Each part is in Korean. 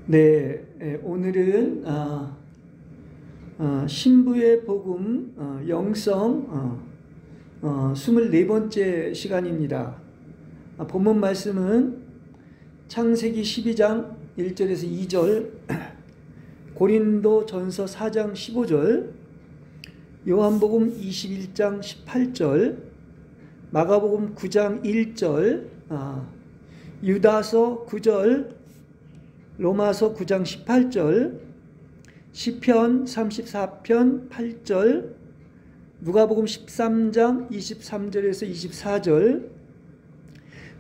네, 오늘은 신부의 복음 영성 24번째 시간입니다. 본문 말씀은 창세기 12장 1절에서 2절, 고린도 전서 4장 15절, 요한복음 21장 18절, 마가복음 9장 1절, 유다서 9절, 로마서 9장 18절, 시편 34편 8절, 누가복음 13장 23절에서 24절,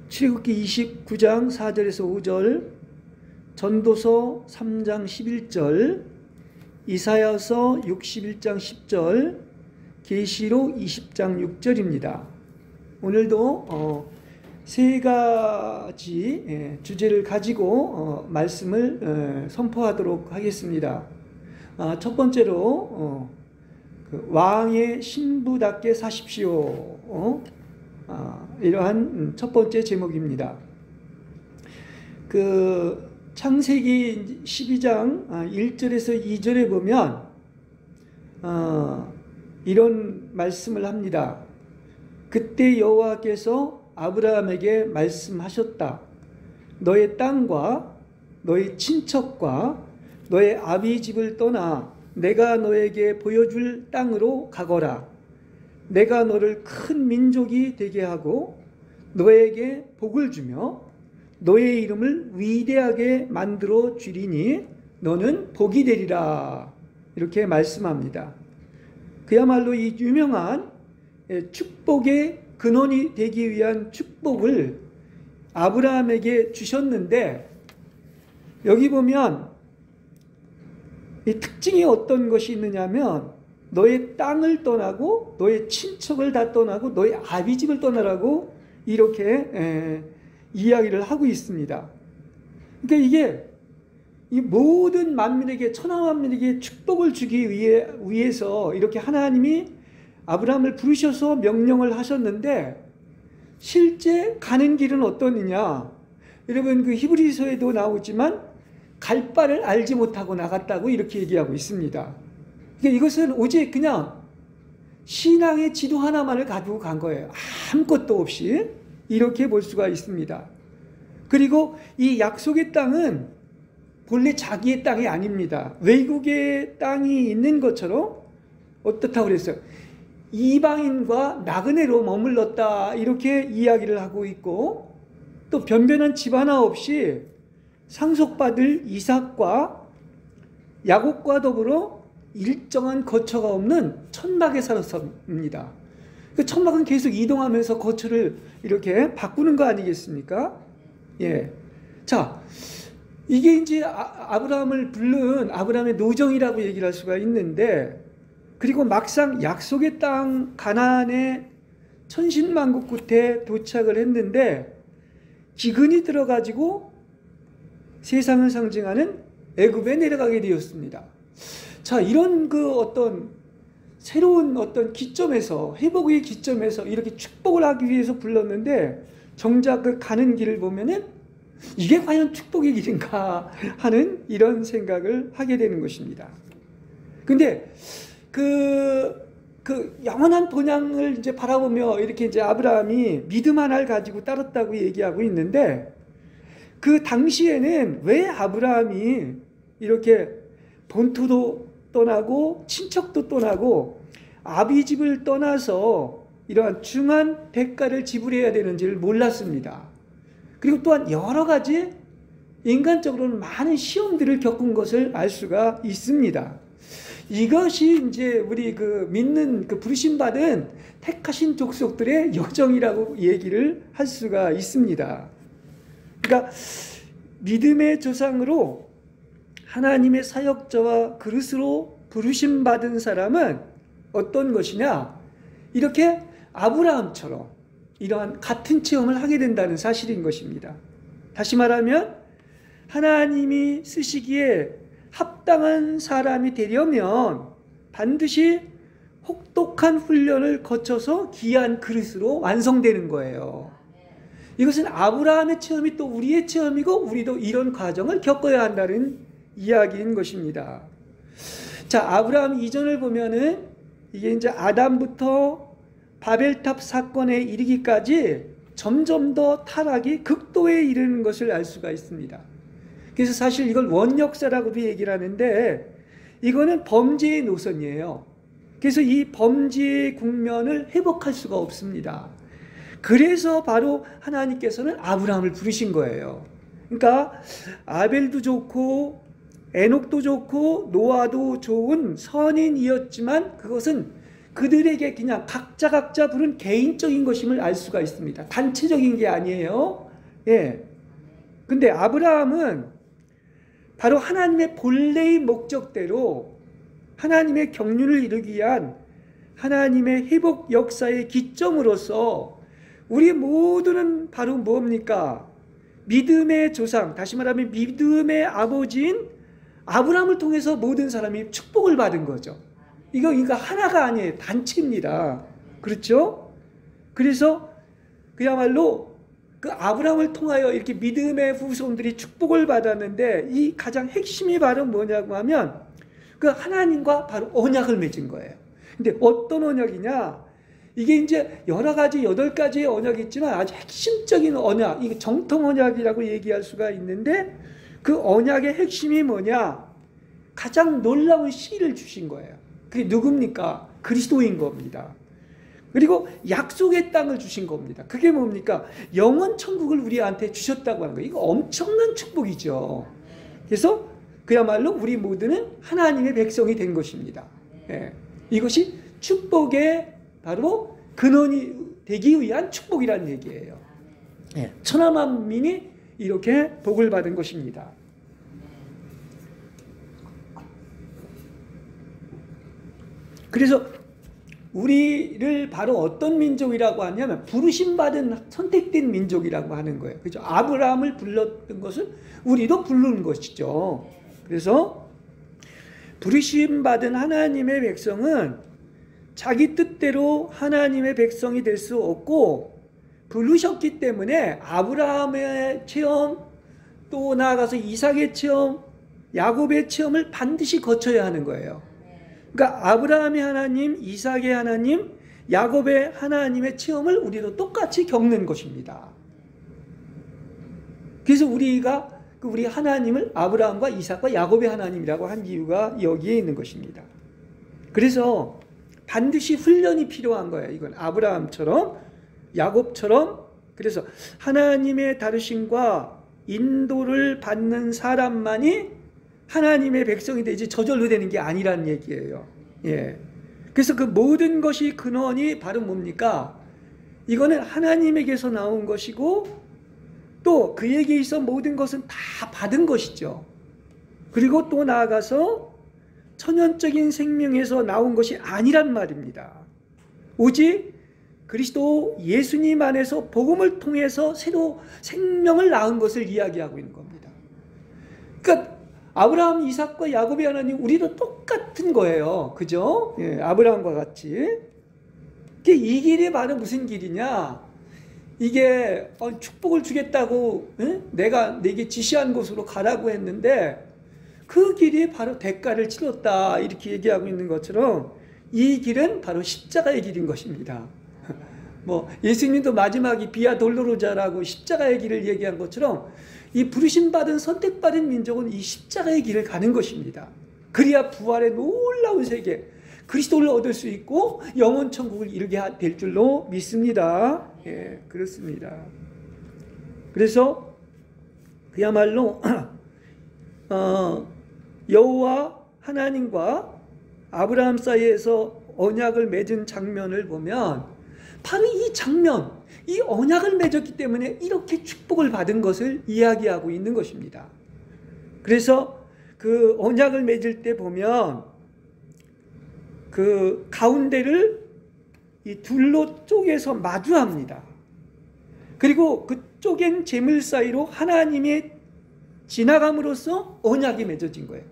출애굽기 29장 4절에서 5절, 전도서 3장 11절, 이사야서 61장 10절, 계시록 20장 6절입니다. 오늘도 세 가지 주제를 가지고 말씀을 선포하도록 하겠습니다. 첫 번째로 왕의 신부답게 사십시오. 이러한 첫 번째 제목입니다. 창세기 12장 1절에서 2절에 보면 이런 말씀을 합니다. 그때 여호와께서 아브라함에게 말씀하셨다. 너의 땅과 너의 친척과 너의 아비 집을 떠나 내가 너에게 보여줄 땅으로 가거라. 내가 너를 큰 민족이 되게 하고 너에게 복을 주며 너의 이름을 위대하게 만들어 주리니 너는 복이 되리라. 이렇게 말씀합니다. 그야말로 이 유명한 축복의 근원이 되기 위한 축복을 아브라함에게 주셨는데, 여기 보면 이 특징이 어떤 것이 있느냐면 너의 땅을 떠나고 너의 친척을 다 떠나고 너의 아비집을 떠나라고 이렇게 이야기를 하고 있습니다. 그러니까 이게 이 모든 만민에게, 천하만민에게 축복을 주기 위해서 이렇게 하나님이 아브라함을 부르셔서 명령을 하셨는데, 실제 가는 길은 어떠느냐? 여러분, 히브리서에도 나오지만 갈 바를 알지 못하고 나갔다고 이렇게 얘기하고 있습니다. 그러니까 이것은 오직 그냥 신앙의 지도 하나만을 가지고 간 거예요. 아무것도 없이. 이렇게 볼 수가 있습니다. 그리고 이 약속의 땅은 본래 자기의 땅이 아닙니다. 외국의 땅이 있는 것처럼 어떻다고 그랬어요? 이방인과 나그네로 머물렀다, 이렇게 이야기를 하고 있고, 또 변변한 집 하나 없이 상속받을 이삭과 야곱과 더불어 일정한 거처가 없는 천막에 살았습니다. 그 천막은 계속 이동하면서 거처를 이렇게 바꾸는 거 아니겠습니까? 예. 자, 이게 이제 아브라함을 부른 아브라함의 노정이라고 얘기를 할 수가 있는데, 그리고 막상 약속의 땅 가나안의 천신만국 끝에 도착을 했는데 기근이 들어가지고 세상을 상징하는 애굽에 내려가게 되었습니다. 자, 이런 어떤 새로운 어떤 기점에서, 회복의 기점에서 이렇게 축복을 하기 위해서 불렀는데, 정작 가는 길을 보면은 이게 과연 축복의 길인가 하는 이런 생각을 하게 되는 것입니다. 근데 영원한 본향을 이제 바라보며 이렇게 이제 아브라함이 믿음 하나를 가지고 따랐다고 얘기하고 있는데, 그 당시에는 왜 아브라함이 이렇게 본토도 떠나고 친척도 떠나고 아비집을 떠나서 이러한 중한 대가를 지불해야 되는지를 몰랐습니다. 그리고 또한 여러 가지 인간적으로는 많은 시험들을 겪은 것을 알 수가 있습니다. 이것이 이제 우리 믿는 부르심받은 택하신 족속들의 여정이라고 얘기를 할 수가 있습니다. 그러니까 믿음의 조상으로 하나님의 사역자와 그릇으로 부르심받은 사람은 어떤 것이냐? 이렇게 아브라함처럼 이러한 같은 체험을 하게 된다는 사실인 것입니다. 다시 말하면 하나님이 쓰시기에 합당한 사람이 되려면 반드시 혹독한 훈련을 거쳐서 귀한 그릇으로 완성되는 거예요. 이것은 아브라함의 체험이 또 우리의 체험이고 우리도 이런 과정을 겪어야 한다는 이야기인 것입니다. 자, 아브라함 이전을 보면은 이게 이제 아담부터 바벨탑 사건에 이르기까지 점점 더 타락이 극도에 이르는 것을 알 수가 있습니다. 그래서 사실 이걸 원역사라고도 얘기를 하는데 이거는 범죄의 노선이에요. 그래서 이 범죄의 국면을 회복할 수가 없습니다. 그래서 바로 하나님께서는 아브라함을 부르신 거예요. 그러니까 아벨도 좋고 에녹도 좋고 노아도 좋은 선인이었지만 그것은 그들에게 그냥 각자 부른 개인적인 것임을 알 수가 있습니다. 단체적인 게 아니에요. 예. 근데 아브라함은 바로 하나님의 본래의 목적대로 하나님의 경륜을 이루기 위한 하나님의 회복 역사의 기점으로서 우리 모두는 바로 뭡니까? 믿음의 조상, 다시 말하면 믿음의 아버지인 아브라함을 통해서 모든 사람이 축복을 받은 거죠. 이거 하나가 아니에요. 단체입니다. 그렇죠? 그래서 그야말로 그 아브라함을 통하여 이렇게 믿음의 후손들이 축복을 받았는데 이 가장 핵심이 바로 뭐냐고 하면 그 하나님과 바로 언약을 맺은 거예요. 근데 어떤 언약이냐? 이게 이제 여러 가지 8가지의 언약이 있지만 아주 핵심적인 언약, 이게 정통 언약이라고 얘기할 수가 있는데 그 언약의 핵심이 뭐냐? 가장 놀라운 씨를 주신 거예요. 그게 누굽니까? 그리스도인 겁니다. 그리고 약속의 땅을 주신 겁니다. 그게 뭡니까? 영원 천국을 우리한테 주셨다고 하는 거예요. 이거 엄청난 축복이죠. 그래서 그야말로 우리 모두는 하나님의 백성이 된 것입니다. 예. 이것이 축복의 바로 근원이 되기 위한 축복이라는 얘기예요. 예. 천하 만민이 이렇게 복을 받은 것입니다. 그래서 우리를 바로 어떤 민족이라고 하냐면 부르심받은 선택된 민족이라고 하는 거예요. 그죠? 아브라함을 불렀던 것을 우리도 부르는 것이죠. 그래서 부르심받은 하나님의 백성은 자기 뜻대로 하나님의 백성이 될 수 없고 부르셨기 때문에 아브라함의 체험, 또 나아가서 이삭의 체험, 야곱의 체험을 반드시 거쳐야 하는 거예요. 그러니까 아브라함의 하나님, 이삭의 하나님, 야곱의 하나님의 체험을 우리도 똑같이 겪는 것입니다. 그래서 우리가 우리 하나님을 아브라함과 이삭과 야곱의 하나님이라고 한 이유가 여기에 있는 것입니다. 그래서 반드시 훈련이 필요한 거예요. 이건 아브라함처럼 야곱처럼. 그래서 하나님의 다루심과 인도를 받는 사람만이 하나님의 백성이 되지 저절로 되는 게 아니라는 얘기예요. 예. 그래서 그 모든 것이 근원이 바로 뭡니까? 이거는 하나님에게서 나온 것이고 또 그에게 있어 모든 것은 다 받은 것이죠. 그리고 또 나아가서 천연적인 생명에서 나온 것이 아니란 말입니다. 오직 그리스도 예수님 안에서 복음을 통해서 새로 생명을 낳은 것을 이야기하고 있는 겁니다. 그러니까 아브라함, 이삭과 야곱의 하나님 우리도 똑같은 거예요. 그죠? 예, 아브라함과 같이. 이 길이 바로 무슨 길이냐? 이게 축복을 주겠다고 내가 내게 지시한 곳으로 가라고 했는데 그 길이 바로 대가를 치렀다 이렇게 얘기하고 있는 것처럼 이 길은 바로 십자가의 길인 것입니다. 뭐 예수님도 마지막에 비아 돌로로자라고 십자가의 길을 얘기한 것처럼 이 부르심받은 선택받은 민족은 이 십자가의 길을 가는 것입니다. 그래야 부활의 놀라운 세계 그리스도를 얻을 수 있고 영원 천국을 이루게 될 줄로 믿습니다. 예, 그렇습니다. 그래서 그야말로 여호와 하나님과 아브라함 사이에서 언약을 맺은 장면을 보면 바로 이 장면, 이 언약을 맺었기 때문에 이렇게 축복을 받은 것을 이야기하고 있는 것입니다. 그래서 그 언약을 맺을 때 보면 그 가운데를 이 둘로 쪼개서 마주합니다. 그리고 그 쪼갠 재물 사이로 하나님의 지나감으로써 언약이 맺어진 거예요.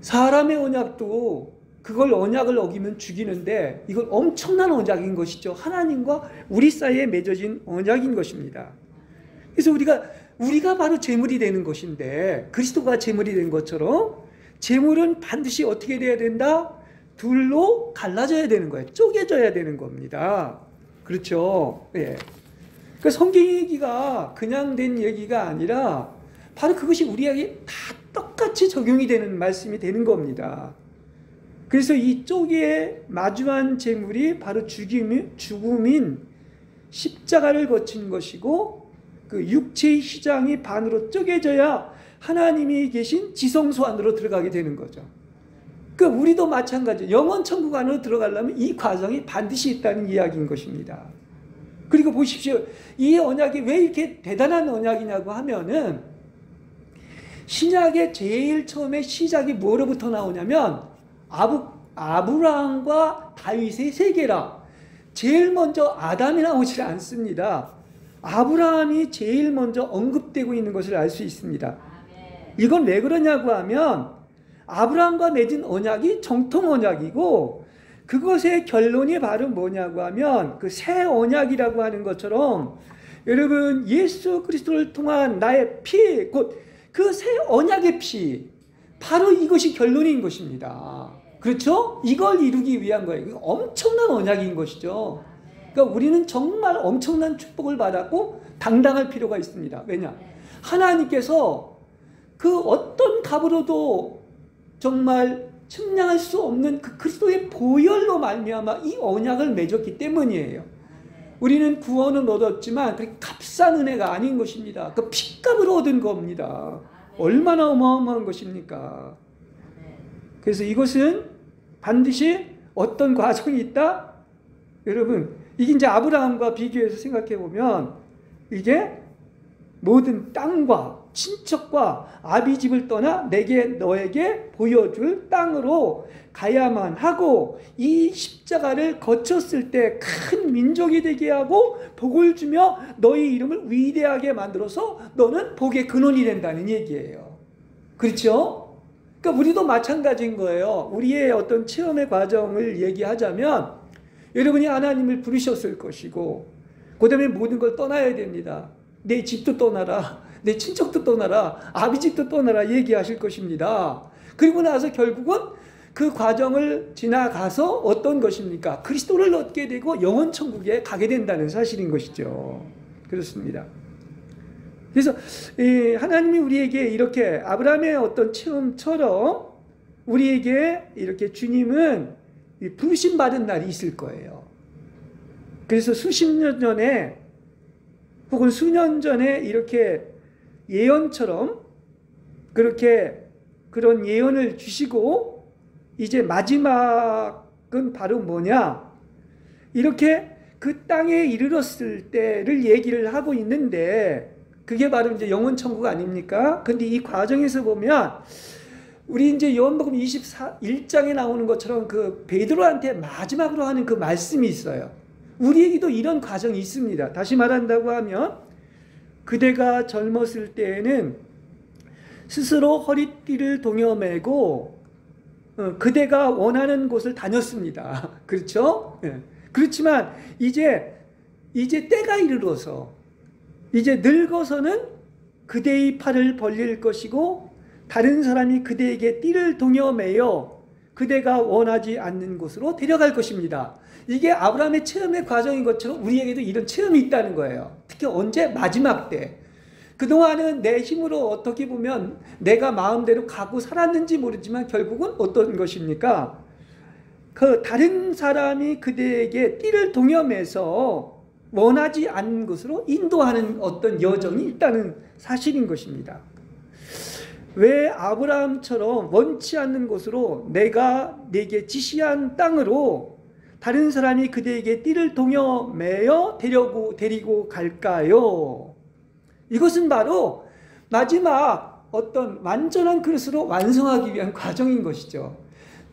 사람의 언약도 그걸 언약을 어기면 죽이는데 이건 엄청난 언약인 것이죠. 하나님과 우리 사이에 맺어진 언약인 것입니다. 그래서 우리가 바로 제물이 되는 것인데 그리스도가 제물이 된 것처럼 제물은 반드시 어떻게 돼야 된다? 둘로 갈라져야 되는 거예요. 쪼개져야 되는 겁니다. 그렇죠? 예. 그 성경 얘기가 그냥 된 얘기가 아니라 바로 그것이 우리에게 다 똑같이 적용이 되는 말씀이 되는 겁니다. 그래서 이 쪼개에 마주한 제물이 바로 죽음인 십자가를 거친 것이고 그 육체의 휘장이 반으로 쪼개져야 하나님이 계신 지성소 안으로 들어가게 되는 거죠. 그 우리도 마찬가지 영원 천국 안으로 들어가려면 이 과정이 반드시 있다는 이야기인 것입니다. 그리고 보십시오. 이 언약이 왜 이렇게 대단한 언약이냐고 하면은 신약의 제일 처음에 시작이 뭐로부터 나오냐면 아브라함과 다윗의 세계라. 제일 먼저 아담이 나오지 않습니다. 아브라함이 제일 먼저 언급되고 있는 것을 알 수 있습니다. 이건 왜 그러냐고 하면 아브라함과 맺은 언약이 정통 언약이고 그것의 결론이 바로 뭐냐고 하면 그 새 언약이라고 하는 것처럼 여러분 예수 그리스도를 통한 나의 피, 곧 그 새 언약의 피, 바로 이것이 결론인 것입니다. 그렇죠? 이걸 이루기 위한 거예요. 엄청난 언약인 것이죠. 그러니까 우리는 정말 엄청난 축복을 받았고 당당할 필요가 있습니다. 왜냐? 하나님께서 그 어떤 값으로도 정말 측량할 수 없는 그 그리스도의 보혈로 말미암아 이 언약을 맺었기 때문이에요. 우리는 구원은 얻었지만 그렇게 값싼 은혜가 아닌 것입니다. 그 핏값으로 얻은 겁니다. 얼마나 어마어마한 것입니까? 그래서 이것은 반드시 어떤 과정이 있다? 여러분, 이게 이제 아브라함과 비교해서 생각해 보면 이게 모든 땅과 친척과 아비 집을 떠나 너에게 보여줄 땅으로 가야만 하고 이 십자가를 거쳤을 때 큰 민족이 되게 하고 복을 주며 너희 이름을 위대하게 만들어서 너는 복의 근원이 된다는 얘기예요. 그렇죠? 그러니까 우리도 마찬가지인 거예요. 우리의 어떤 체험의 과정을 얘기하자면 여러분이 하나님을 부르셨을 것이고 그 다음에 모든 걸 떠나야 됩니다. 내 집도 떠나라, 내 친척도 떠나라, 아비 집도 떠나라 얘기하실 것입니다. 그리고 나서 결국은 그 과정을 지나가서 어떤 것입니까? 그리스도를 얻게 되고 영원 천국에 가게 된다는 사실인 것이죠. 그렇습니다. 그래서 하나님이 우리에게 이렇게 아브라함의 어떤 체험처럼 우리에게 이렇게 주님은 부르심 받은 날이 있을 거예요. 그래서 수십 년 전에 혹은 수년 전에 이렇게 예언처럼 그렇게 그런 예언을 주시고 이제 마지막은 바로 뭐냐? 이렇게 그 땅에 이르렀을 때를 얘기를 하고 있는데 그게 바로 이제 영원 천국 아닙니까? 근데 이 과정에서 보면 우리 이제 요한복음 21장에 나오는 것처럼 그 베드로한테 마지막으로 하는 그 말씀이 있어요. 우리에게도 이런 과정이 있습니다. 다시 말한다고 하면 그대가 젊었을 때에는 스스로 허리띠를 동여매고 그대가 원하는 곳을 다녔습니다. 그렇죠? 예. 그렇지만 이제 때가 이르러서 이제 늙어서는 그대의 팔을 벌릴 것이고 다른 사람이 그대에게 띠를 동여매어 그대가 원하지 않는 곳으로 데려갈 것입니다. 이게 아브라함의 체험의 과정인 것처럼 우리에게도 이런 체험이 있다는 거예요. 특히 언제? 마지막 때. 그동안은 내 힘으로 어떻게 보면 내가 마음대로 가고 살았는지 모르지만 결국은 어떤 것입니까? 그 다른 사람이 그대에게 띠를 동여매서 원하지 않는 곳으로 인도하는 어떤 여정이 있다는 사실인 것입니다. 왜 아브라함처럼 원치 않는 곳으로 내가 내게 지시한 땅으로 다른 사람이 그대에게 띠를 동여매어 데리고 갈까요? 이것은 바로 마지막 어떤 완전한 그릇으로 완성하기 위한 과정인 것이죠.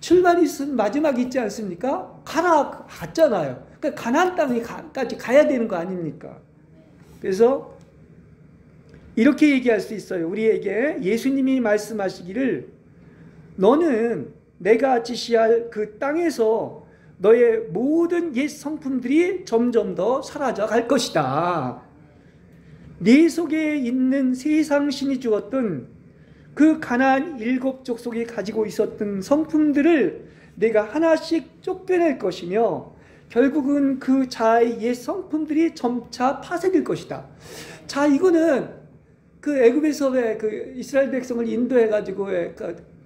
출발이 있으면 마지막이 있지 않습니까? 갔잖아요. 그러니까 가나안 땅까지 가야 되는 거 아닙니까? 그래서 이렇게 얘기할 수 있어요. 우리에게 예수님이 말씀하시기를 너는 내가 지시할 그 땅에서 너의 모든 옛 성품들이 점점 더 사라져 갈 것이다. 네 속에 있는 세상 신이 주었던 그 가나안 7족속이 가지고 있었던 성품들을 내가 하나씩 쫓겨낼 것이며 결국은 그 자아의 옛 성품들이 점차 파쇄될 것이다. 자, 이거는 그 애굽에서 왜 그 이스라엘 백성을 인도해 가지고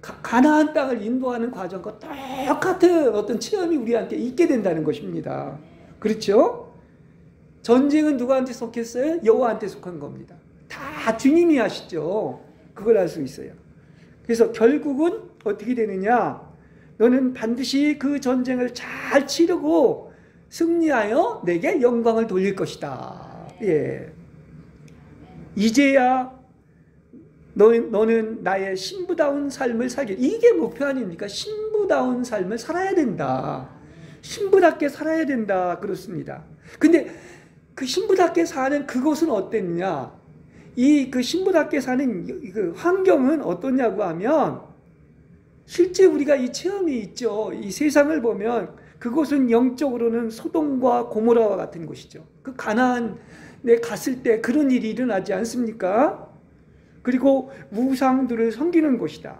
가나안 땅을 인도하는 과정과 똑같은 어떤 체험이 우리한테 있게 된다는 것입니다. 그렇죠? 전쟁은 누구한테 속했어요? 여호와한테 속한 겁니다. 다 주님이 하시죠. 그걸 알 수 있어요. 그래서 결국은 어떻게 되느냐? 너는 반드시 그 전쟁을 잘 치르고 승리하여 내게 영광을 돌릴 것이다. 예. 이제야 너는 나의 신부다운 삶을 살게. 이게 목표 아닙니까? 신부다운 삶을 살아야 된다. 신부답게 살아야 된다. 그렇습니다. 근데 그 신부답게 사는 그것은 어땠느냐? 그 신부답게 사는 그 환경은 어떠냐고 하면 실제 우리가 이 체험이 있죠. 이 세상을 보면 그곳은 영적으로는 소돔과 고모라와 같은 곳이죠. 그 가나안에 갔을 때 그런 일이 일어나지 않습니까? 그리고 우상들을 섬기는 곳이다.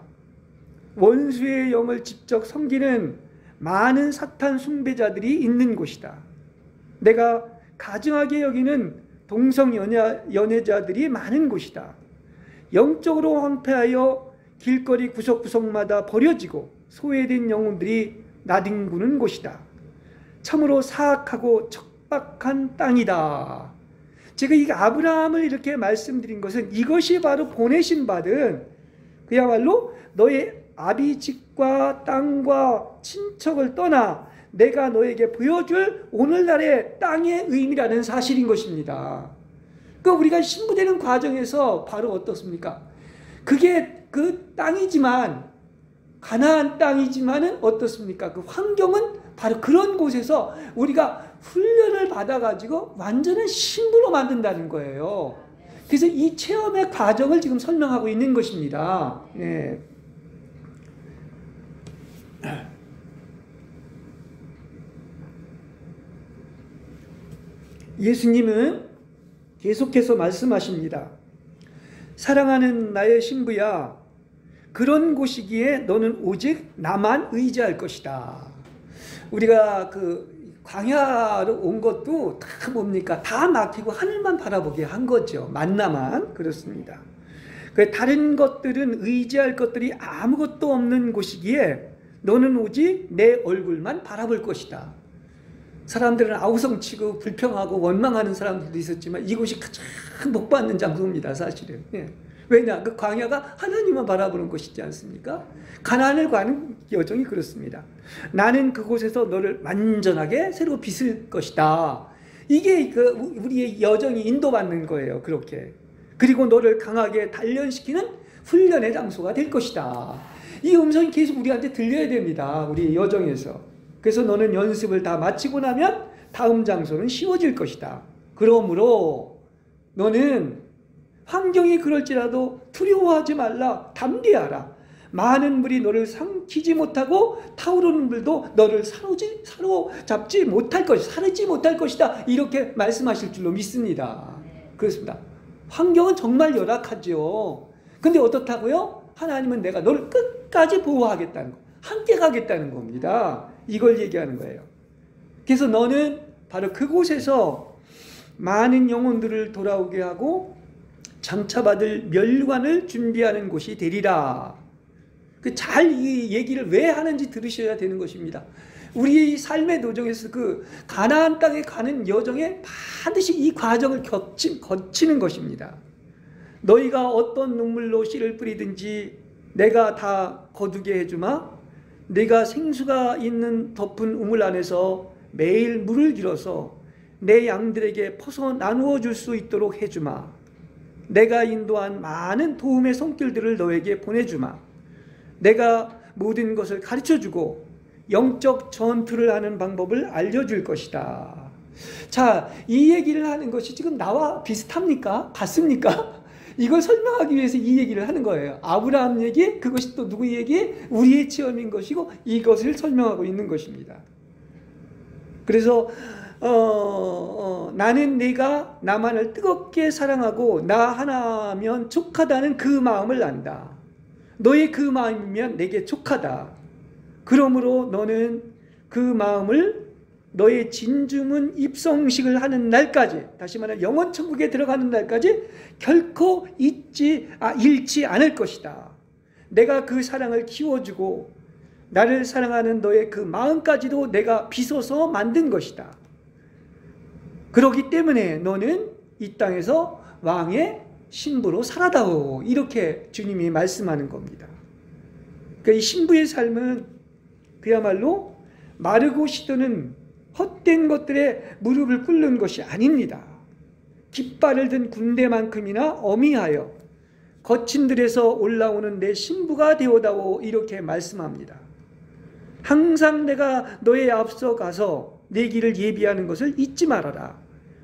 원수의 영을 직접 섬기는 많은 사탄 숭배자들이 있는 곳이다. 내가 가증하게 여기는 동성 연애자들이 많은 곳이다. 영적으로 황폐하여 길거리 구석구석마다 버려지고 소외된 영혼들이 나뒹구는 곳이다. 참으로 사악하고 척박한 땅이다. 제가 이 아브라함을 이렇게 말씀드린 것은 이것이 바로 보내신 받은 그야말로 너의 아비집과 땅과 친척을 떠나 내가 너에게 보여줄 오늘날의 땅의 의미라는 사실인 것입니다. 그러니까 우리가 신부되는 과정에서 바로 어떻습니까? 그게 그 땅이지만 가나안 땅이지만은 어떻습니까? 그 환경은 바로 그런 곳에서 우리가 훈련을 받아가지고 완전한 신부로 만든다는 거예요. 그래서 이 체험의 과정을 지금 설명하고 있는 것입니다. 예. 예수님은 계속해서 말씀하십니다. 사랑하는 나의 신부야, 그런 곳이기에 너는 오직 나만 의지할 것이다. 우리가 그 광야로 온 것도 다 뭡니까? 다 막히고 하늘만 바라보게 한 거죠. 만나만. 그렇습니다. 다른 것들은 의지할 것들이 아무것도 없는 곳이기에 너는 오직 내 얼굴만 바라볼 것이다. 사람들은 아우성치고 불평하고 원망하는 사람들도 있었지만 이곳이 가장 복받는 장소입니다. 사실은. 예. 왜냐? 그 광야가 하나님만 바라보는 곳이지 않습니까? 가나안을 가는 여정이 그렇습니다. 나는 그곳에서 너를 완전하게 새로 빚을 것이다. 이게 그 우리의 여정이 인도받는 거예요. 그렇게. 그리고 너를 강하게 단련시키는 훈련의 장소가 될 것이다. 이 음성이 계속 우리한테 들려야 됩니다. 우리 여정에서. 그래서 너는 연습을 다 마치고 나면 다음 장소는 쉬워질 것이다. 그러므로 너는 환경이 그럴지라도 두려워하지 말라. 담대하라. 많은 물이 너를 삼키지 못하고 타오르는 물도 너를 사로잡지 못할 것이다. 사르지 못할 것이다. 이렇게 말씀하실 줄로 믿습니다. 그렇습니다. 환경은 정말 열악하죠. 근데 어떻다고요? 하나님은 내가 너를 끝까지 보호하겠다는 거, 함께 가겠다는 겁니다. 이걸 얘기하는 거예요. 그래서 너는 바로 그곳에서 많은 영혼들을 돌아오게 하고 장차받을 멸관을 준비하는 곳이 되리라. 잘 이 얘기를 왜 하는지 들으셔야 되는 것입니다. 우리 삶의 도정에서 그 가나안 땅에 가는 여정에 반드시 이 과정을 거치는 것입니다. 너희가 어떤 눈물로 씨를 뿌리든지 내가 다 거두게 해주마. 내가 생수가 있는 덮은 우물 안에서 매일 물을 길어서 내 양들에게 퍼서 나누어 줄 수 있도록 해주마. 내가 인도한 많은 도움의 손길들을 너에게 보내주마. 내가 모든 것을 가르쳐주고 영적 전투를 하는 방법을 알려줄 것이다. 자, 이 얘기를 하는 것이 지금 나와 비슷합니까? 같습니까? 이걸 설명하기 위해서 이 얘기를 하는 거예요. 아브라함 얘기, 그것이 또 누구 얘기? 우리의 체험인 것이고 이것을 설명하고 있는 것입니다. 그래서 나는 네가 나만을 뜨겁게 사랑하고 나 하나면 족하다는 그 마음을 안다. 너의 그 마음이면 내게 족하다. 그러므로 너는 그 마음을 너의 진주문 입성식을 하는 날까지, 다시 말하면 영원 천국에 들어가는 날까지 결코 잃지 않을 것이다. 내가 그 사랑을 키워주고 나를 사랑하는 너의 그 마음까지도 내가 빚어서 만든 것이다. 그렇기 때문에 너는 이 땅에서 왕의 신부로 살아다오. 이렇게 주님이 말씀하는 겁니다. 그러니까 이 신부의 삶은 그야말로 마르고 시드는 헛된 것들에 무릎을 꿇는 것이 아닙니다. 깃발을 든 군대만큼이나 어미하여 거친 들에서 올라오는 내 신부가 되어다오. 이렇게 말씀합니다. 항상 내가 너의 앞서 가서 내 길을 예비하는 것을 잊지 말아라.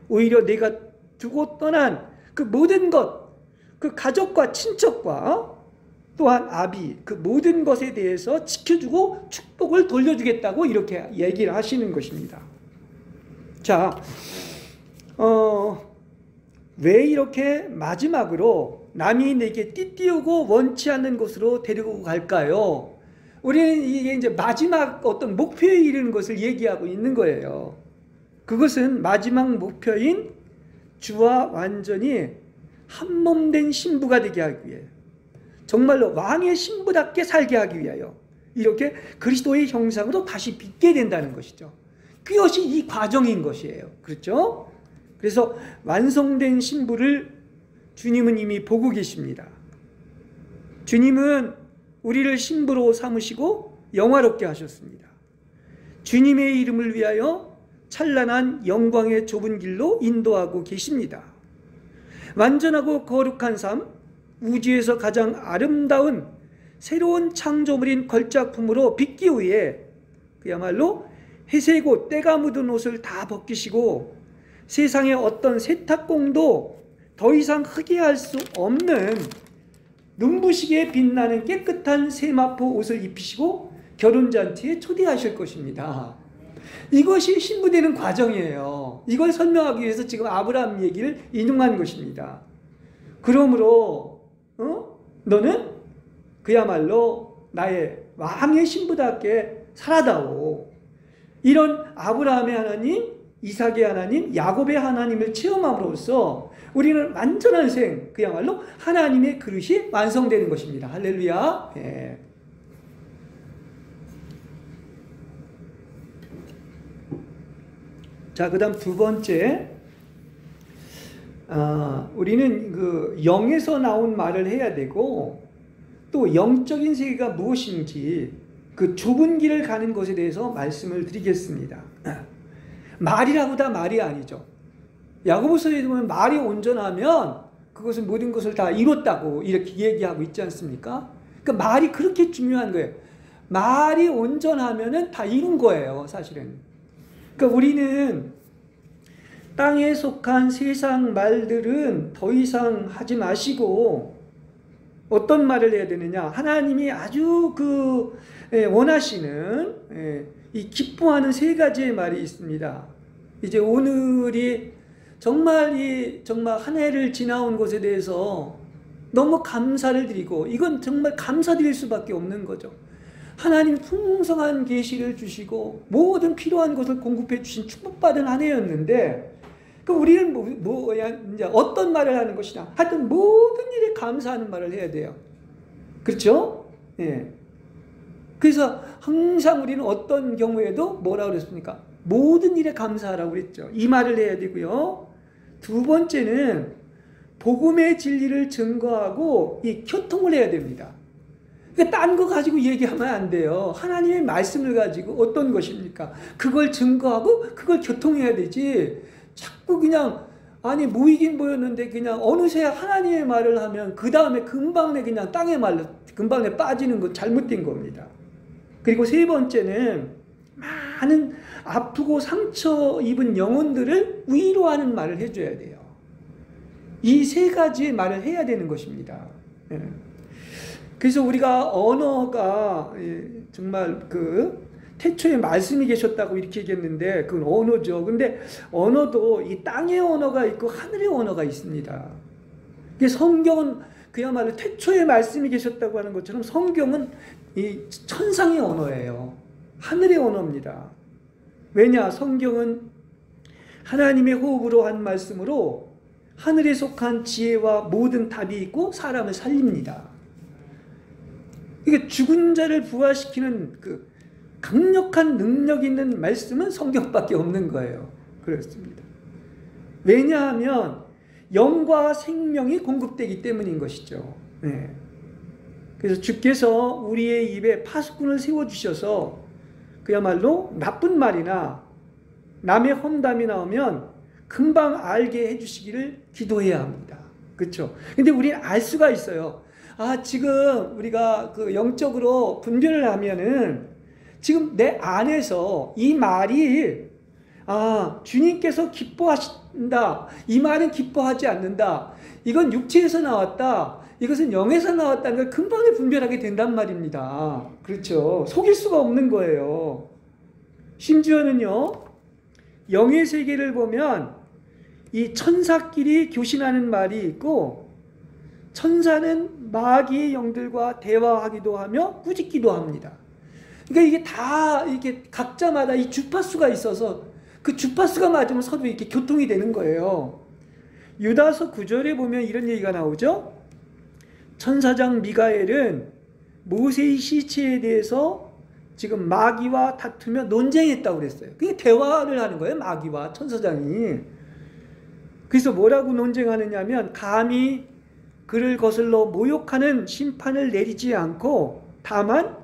오히려 내가 두고 떠난 그 모든 것, 그 가족과 친척과 또한 아비, 그 모든 것에 대해서 지켜주고 축복을 돌려주겠다고 이렇게 얘기를 하시는 것입니다. 자, 왜 이렇게 마지막으로 남이 내게 띠띠우고 원치 않는 곳으로 데리고 갈까요? 우리는 이게 이제 마지막 어떤 목표에 이르는 것을 얘기하고 있는 거예요. 그것은 마지막 목표인 주와 완전히 한몸된 신부가 되게 하기 위해, 정말로 왕의 신부답게 살게 하기 위하여 이렇게 그리스도의 형상으로 다시 빚게 된다는 것이죠. 그것이 이 과정인 것이에요. 그렇죠? 그래서 완성된 신부를 주님은 이미 보고 계십니다. 주님은 우리를 신부로 삼으시고 영화롭게 하셨습니다. 주님의 이름을 위하여 찬란한 영광의 좁은 길로 인도하고 계십니다. 완전하고 거룩한 삶, 우주에서 가장 아름다운 새로운 창조물인 걸작품으로 빚기 위해 그야말로 회색옷, 때가 묻은 옷을 다 벗기시고 세상의 어떤 세탁공도 더 이상 흑게 할 수 없는 눈부시게 빛나는 깨끗한 세마포 옷을 입히시고 결혼잔치에 초대하실 것입니다. 이것이 신부되는 과정이에요. 이걸 설명하기 위해서 지금 아브라함 얘기를 인용한 것입니다. 그러므로 너는 그야말로 나의 왕의 신부답게 살아다오. 이런 아브라함의 하나님, 이삭의 하나님, 야곱의 하나님을 체험함으로써 우리는 완전한 생, 그야말로 하나님의 그릇이 완성되는 것입니다. 할렐루야. 예. 자, 그 다음 두 번째, 우리는 그 영에서 나온 말을 해야 되고 또 영적인 세계가 무엇인지 그 좁은 길을 가는 것에 대해서 말씀을 드리겠습니다. 말이라고 다 말이 아니죠. 야고보서에 보면 말이 온전하면 그것은 모든 것을 다 이뤘다고 이렇게 얘기하고 있지 않습니까? 그러니까 말이 그렇게 중요한 거예요. 말이 온전하면은 다 이룬 거예요, 사실은. 그러니까 우리는 땅에 속한 세상 말들은 더 이상 하지 마시고 어떤 말을 해야 되느냐? 하나님이 아주 원하시는 이 기뻐하는 세 가지의 말이 있습니다. 이제 오늘이 정말 한 해를 지나온 것에 대해서 너무 감사를 드리고 이건 정말 감사드릴 수밖에 없는 거죠. 하나님 풍성한 계시를 주시고 모든 필요한 것을 공급해 주신 축복받은 한 해였는데 그 우리는 이제 어떤 말을 하는 것이냐? 하여튼 모든 일에 감사하는 말을 해야 돼요. 그렇죠? 예. 그래서 항상 우리는 어떤 경우에도 뭐라고 그랬습니까? 모든 일에 감사하라고 그랬죠. 이 말을 해야 되고요. 두 번째는 복음의 진리를 증거하고 이 교통을 해야 됩니다. 그러니까 딴 거 가지고 얘기하면 안 돼요. 하나님의 말씀을 가지고 어떤 것입니까? 그걸 증거하고 그걸 교통해야 되지. 자꾸 그냥 모이긴 모였는데 그냥 어느새 하나님의 말을 하면 그 다음에 금방 그냥 땅의 말로 금방 빠지는 거 잘못된 겁니다. 그리고 세 번째는 많은 아프고 상처 입은 영혼들을 위로하는 말을 해줘야 돼요. 이 세 가지의 말을 해야 되는 것입니다. 예. 그래서 우리가 언어가 정말 태초에 말씀이 계셨다고 이렇게 얘기했는데 그건 언어죠. 근데 언어도 이 땅의 언어가 있고 하늘의 언어가 있습니다. 성경은 그야말로 태초에 말씀이 계셨다고 하는 것처럼 성경은 이 천상의 언어예요. 하늘의 언어입니다. 왜냐? 성경은 하나님의 호흡으로 한 말씀으로 하늘에 속한 지혜와 모든 답이 있고 사람을 살립니다. 이게 죽은 자를 부활시키는 강력한 능력 있는 말씀은 성경밖에 없는 거예요. 그렇습니다. 왜냐하면 영과 생명이 공급되기 때문인 것이죠. 네. 그래서 주께서 우리의 입에 파수꾼을 세워주셔서 그야말로 나쁜 말이나 남의 험담이 나오면 금방 알게 해주시기를 기도해야 합니다. 그렇죠? 근데 우리는 알 수가 있어요. 지금 우리가 영적으로 분별을 하면은 지금 내 안에서 이 말이 주님께서 기뻐하신다. 이 말은 기뻐하지 않는다. 이건 육체에서 나왔다. 이것은 영에서 나왔다는 걸 금방 분별하게 된단 말입니다. 그렇죠. 속일 수가 없는 거예요. 심지어는요, 영의 세계를 보면 이 천사끼리 교신하는 말이 있고, 천사는 마귀의 영들과 대화하기도 하며 꾸짖기도 합니다. 그러니까 이게 다 이렇게 각자마다 이 주파수가 있어서 그 주파수가 맞으면 서로 이렇게 교통이 되는 거예요. 유다서 9절에 보면 이런 얘기가 나오죠. 천사장 미가엘은 모세의 시체에 대해서 지금 마귀와 다투며 논쟁했다고 그랬어요. 그게 대화를 하는 거예요. 마귀와 천사장이. 그래서 뭐라고 논쟁하느냐면 감히 그를 거슬러 모욕하는 심판을 내리지 않고 다만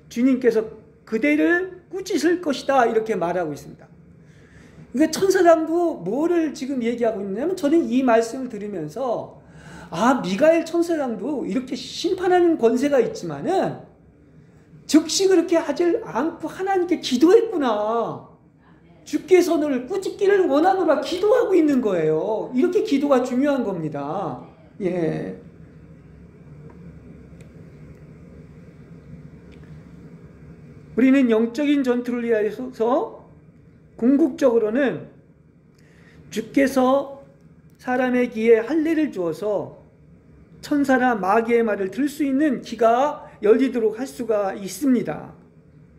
주님께서 그대를 꾸짖을 것이다 이렇게 말하고 있습니다. 그러니까 천사장도 뭐를 지금 얘기하고 있냐면 저는 이 말씀을 들으면서 미가엘 천사장도 이렇게 심판하는 권세가 있지만은 즉시 그렇게 하지 않고 하나님께 기도했구나. 주께서 너를 꾸짖기를 원하노라 기도하고 있는 거예요. 이렇게 기도가 중요한 겁니다. 예. 우리는 영적인 전투를 위해서 궁극적으로는 주께서 사람의 귀에 할례를 주어서 천사나 마귀의 말을 들을 수 있는 귀가 열리도록 할 수가 있습니다.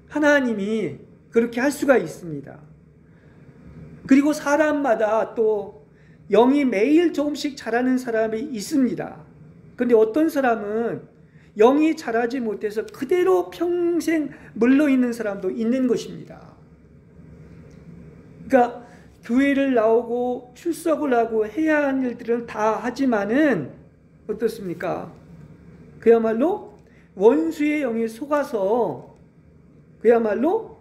하나님이 그렇게 할 수가 있습니다. 그리고 사람마다 또 영이 매일 조금씩 자라는 사람이 있습니다. 그런데 어떤 사람은 영이 자라지 못해서 그대로 평생 물러있는 사람도 있는 것입니다. 그러니까 교회를 나오고 출석을 하고 해야 하는 일들은 다 하지만은 어떻습니까? 그야말로 원수의 영에 속아서 그야말로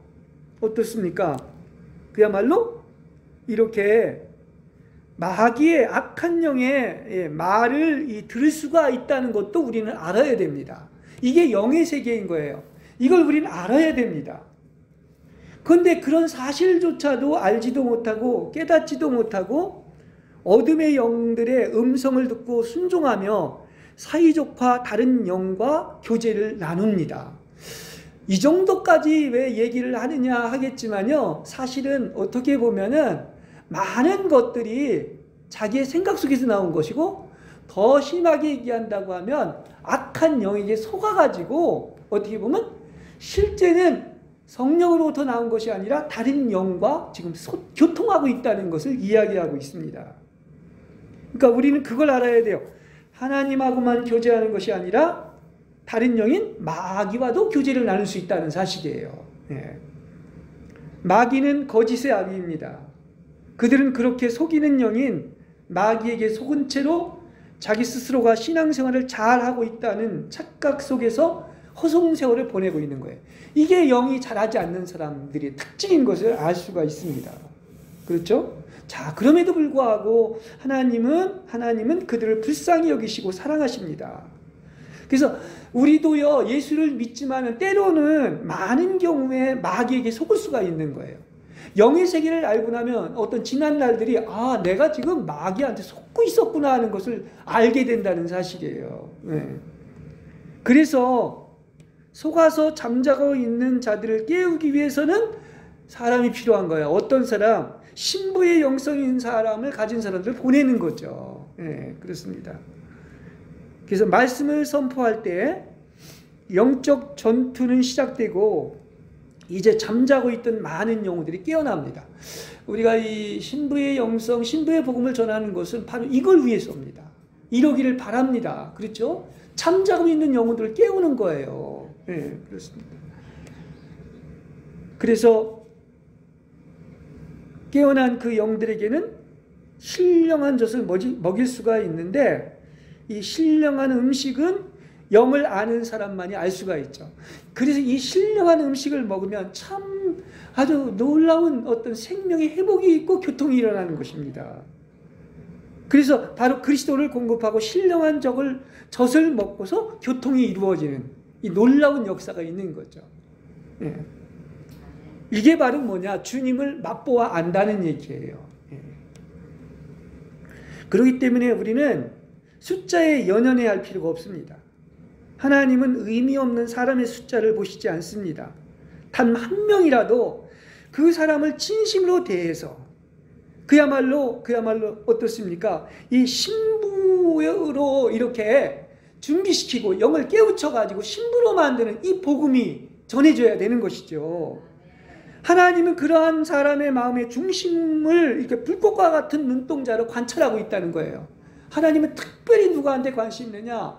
어떻습니까? 그야말로 이렇게 마귀의 악한 영의 말을 들을 수가 있다는 것도 우리는 알아야 됩니다. 이게 영의 세계인 거예요. 이걸 우리는 알아야 됩니다. 그런데 그런 사실조차도 알지도 못하고 깨닫지도 못하고 어둠의 영들의 음성을 듣고 순종하며 사이좋파 다른 영과 교제를 나눕니다. 이 정도까지 왜 얘기를 하느냐 하겠지만요, 사실은 어떻게 보면은 많은 것들이 자기의 생각 속에서 나온 것이고, 더 심하게 얘기한다고 하면 악한 영에게 속아가지고 어떻게 보면 실제는 성령으로부터 나온 것이 아니라 다른 영과 지금 교통하고 있다는 것을 이야기하고 있습니다. 그러니까 우리는 그걸 알아야 돼요. 하나님하고만 교제하는 것이 아니라 다른 영인 마귀와도 교제를 나눌 수 있다는 사실이에요. 예. 마귀는 거짓의 아비입니다. 그들은 그렇게 속이는 영인 마귀에게 속은 채로 자기 스스로가 신앙생활을 잘하고 있다는 착각 속에서 허송세월을 보내고 있는 거예요. 이게 영이 자라지 않는 사람들의 특징인 것을 알 수가 있습니다. 그렇죠? 자, 그럼에도 불구하고 하나님은 그들을 불쌍히 여기시고 사랑하십니다. 그래서 우리도요, 예수를 믿지만은 때로는 많은 경우에 마귀에게 속을 수가 있는 거예요. 영의 세계를 알고 나면 어떤 지난 날들이 아, 내가 지금 마귀한테 속고 있었구나 하는 것을 알게 된다는 사실이에요. 네. 그래서 속아서 잠자고 있는 자들을 깨우기 위해서는 사람이 필요한 거예요. 어떤 사람? 신부의 영성이 있는 사람을 가진 사람들을 보내는 거죠. 네, 그렇습니다. 그래서 말씀을 선포할 때 영적 전투는 시작되고 이제 잠자고 있던 많은 영혼들이 깨어납니다. 우리가 이 신부의 영성, 신부의 복음을 전하는 것은 바로 이걸 위해서입니다. 이러기를 바랍니다. 그렇죠? 잠자고 있는 영혼들을 깨우는 거예요. 네, 그렇습니다. 그래서 깨어난 그 영들에게는 신령한 젖을 먹일 수가 있는데 이 신령한 음식은 영을 아는 사람만이 알 수가 있죠. 그래서 이 신령한 음식을 먹으면 참 아주 놀라운 어떤 생명의 회복이 있고 교통이 일어나는 것입니다. 그래서 바로 그리스도를 공급하고 신령한 젖을 먹고서 교통이 이루어지는 이 놀라운 역사가 있는 거죠. 예. 이게 바로 뭐냐? 주님을 맛보아 안다는 얘기예요. 예. 그렇기 때문에 우리는 숫자에 연연해야 할 필요가 없습니다. 하나님은 의미 없는 사람의 숫자를 보시지 않습니다. 단 한 명이라도 그 사람을 진심으로 대해서 그야말로 어떻습니까? 이 신부로 이렇게 준비시키고 영을 깨우쳐가지고 신부로 만드는 이 복음이 전해져야 되는 것이죠. 하나님은 그러한 사람의 마음의 중심을 이렇게 불꽃과 같은 눈동자로 관찰하고 있다는 거예요. 하나님은 특별히 누구한테 관심 있느냐?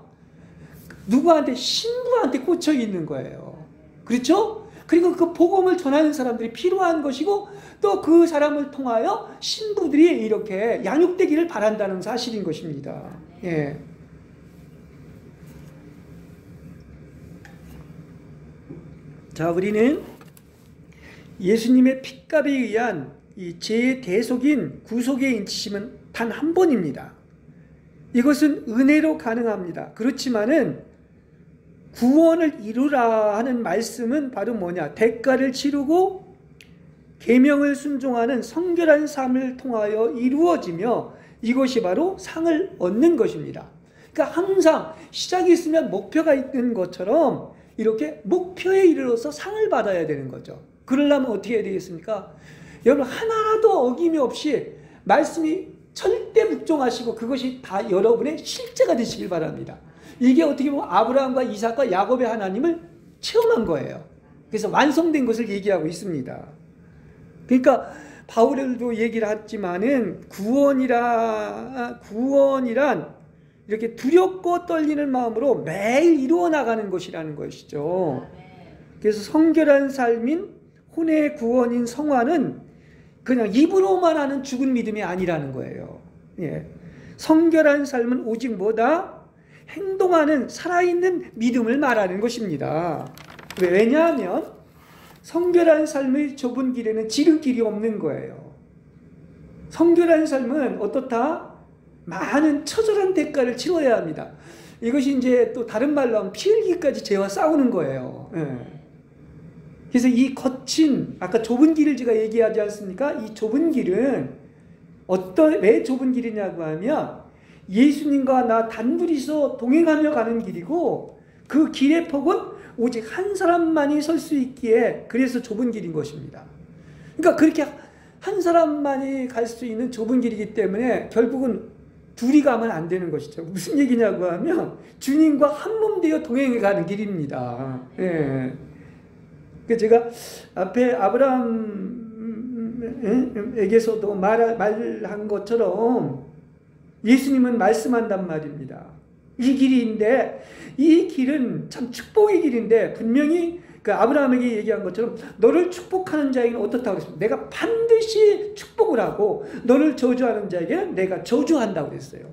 누구한테? 신부한테 꽂혀 있는 거예요. 그렇죠? 그리고 그 복음을 전하는 사람들이 필요한 것이고 또 그 사람을 통하여 신부들이 이렇게 양육되기를 바란다는 사실인 것입니다. 예. 자, 우리는 예수님의 핏값에 의한 이 죄의 대속인 구속의 인치심은 단 한 번입니다. 이것은 은혜로 가능합니다. 그렇지만은 구원을 이루라 하는 말씀은 바로 뭐냐? 대가를 치르고 계명을 순종하는 성결한 삶을 통하여 이루어지며 이것이 바로 상을 얻는 것입니다. 그러니까 항상 시작이 있으면 목표가 있는 것처럼 이렇게 목표에 이르러서 상을 받아야 되는 거죠. 그러려면 어떻게 해야 되겠습니까? 여러분 하나도 어김이 없이 말씀이 절대 묵종하시고 그것이 다 여러분의 실제가 되시길 바랍니다. 이게 어떻게 보면 아브라함과 이삭과 야곱의 하나님을 체험한 거예요. 그래서 완성된 것을 얘기하고 있습니다. 그러니까 바울도 얘기를 했지만은 구원이란 이렇게 두렵고 떨리는 마음으로 매일 이루어 나가는 것이라는 것이죠. 그래서 성결한 삶인 혼의 구원인 성화는 그냥 입으로만 하는 죽은 믿음이 아니라는 거예요. 예. 성결한 삶은 오직 뭐다? 행동하는 살아있는 믿음을 말하는 것입니다. 왜냐하면 성결한 삶의 좁은 길에는 지름길이 없는 거예요. 성결한 삶은 어떻다? 많은 처절한 대가를 치러야 합니다. 이것이 이제 또 다른 말로 하면 피 흘리기까지 죄와 싸우는 거예요. 예. 그래서 이 거친 아까 좁은 길을 제가 얘기하지 않습니까? 이 좁은 길은 왜 좁은 길이냐고 하면 예수님과 나 단둘이서 동행하며 가는 길이고 그 길의 폭은 오직 한 사람만이 설 수 있기에 그래서 좁은 길인 것입니다. 그러니까 그렇게 한 사람만이 갈 수 있는 좁은 길이기 때문에 결국은 둘이 가면 안 되는 것이죠. 무슨 얘기냐고 하면 주님과 한 몸 되어 동행해 가는 길입니다. 예. 제가 앞에 아브라함에게서도 말한 것처럼 예수님은 말씀한단 말입니다. 이 길인데 이 길은 참 축복의 길인데 분명히 그 아브라함에게 얘기한 것처럼 너를 축복하는 자에게는 어떻다고 그랬습니까? 내가 반드시 축복을 하고 너를 저주하는 자에게는 내가 저주한다고 그랬어요.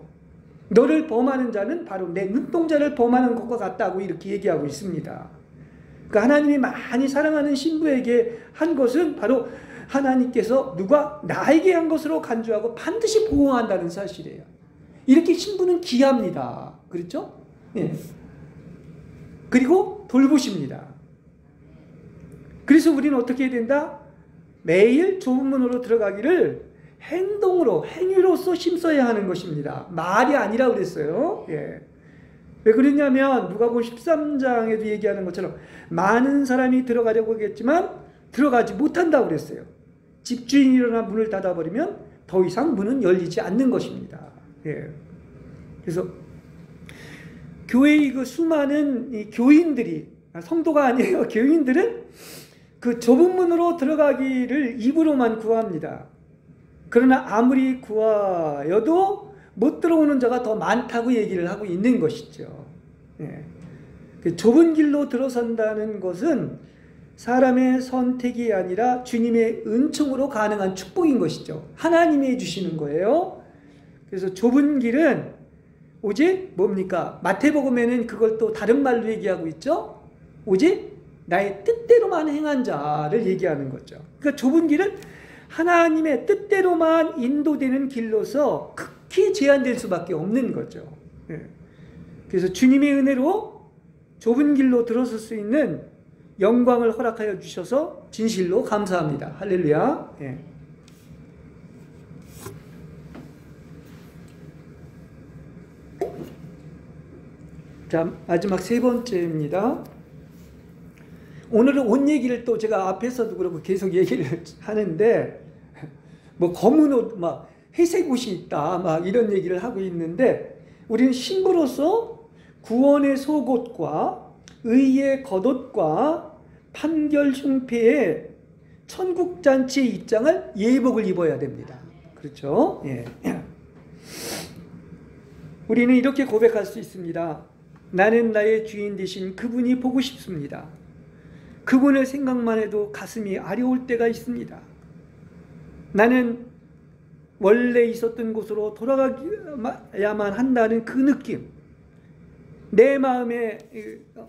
너를 범하는 자는 바로 내 눈동자를 범하는 것과 같다고 이렇게 얘기하고 있습니다. 그러니까 하나님이 많이 사랑하는 신부에게 한 것은 바로 하나님께서 나에게 한 것으로 간주하고 반드시 보호한다는 사실이에요. 이렇게 신부는 귀합니다. 그렇죠? 예. 그리고 돌보십니다. 그래서 우리는 어떻게 해야 된다? 매일 좁은 문으로 들어가기를 행동으로, 행위로서 힘써야 하는 것입니다. 말이 아니라 그랬어요. 예. 왜 그랬냐면 누가복음 13장에도 얘기하는 것처럼 많은 사람이 들어가려고 하겠지만 들어가지 못한다고 그랬어요. 집주인이 일어나 문을 닫아버리면 더 이상 문은 열리지 않는 것입니다. 예. 그래서 교회의 그 수많은 이 교인들이, 성도가 아니에요. 교인들은 그 좁은 문으로 들어가기를 입으로만 구합니다. 그러나 아무리 구하여도 못 들어오는 자가 더 많다고 얘기를 하고 있는 것이죠. 예. 그 좁은 길로 들어선다는 것은 사람의 선택이 아니라 주님의 은총으로 가능한 축복인 것이죠. 하나님이 해주시는 거예요. 그래서 좁은 길은 오직 뭡니까? 마태복음에는 그걸 또 다른 말로 얘기하고 있죠. 오직 나의 뜻대로만 행한 자를 얘기하는 거죠. 그러니까 좁은 길은 하나님의 뜻대로만 인도되는 길로서 극히 제한될 수밖에 없는 거죠. 예. 그래서 주님의 은혜로 좁은 길로 들어설 수 있는 영광을 허락하여 주셔서 진실로 감사합니다. 할렐루야. 예. 자, 마지막 세 번째입니다. 오늘은 옷 얘기를 또 제가 앞에서도 그러고 계속 얘기를 하는데, 뭐 검은 옷, 막 회색 옷이 있다, 막 이런 얘기를 하고 있는데, 우리는 신부로서 구원의 속옷과 의의 겉옷과 판결 흉패의 천국잔치의 입장을 예복을 입어야 됩니다. 그렇죠? 예. 우리는 이렇게 고백할 수 있습니다. 나는 나의 주인 되신 그분이 보고 싶습니다. 그분의 생각만 해도 가슴이 아려올 때가 있습니다. 나는 원래 있었던 곳으로 돌아가야만 한다는 그 느낌, 내 마음의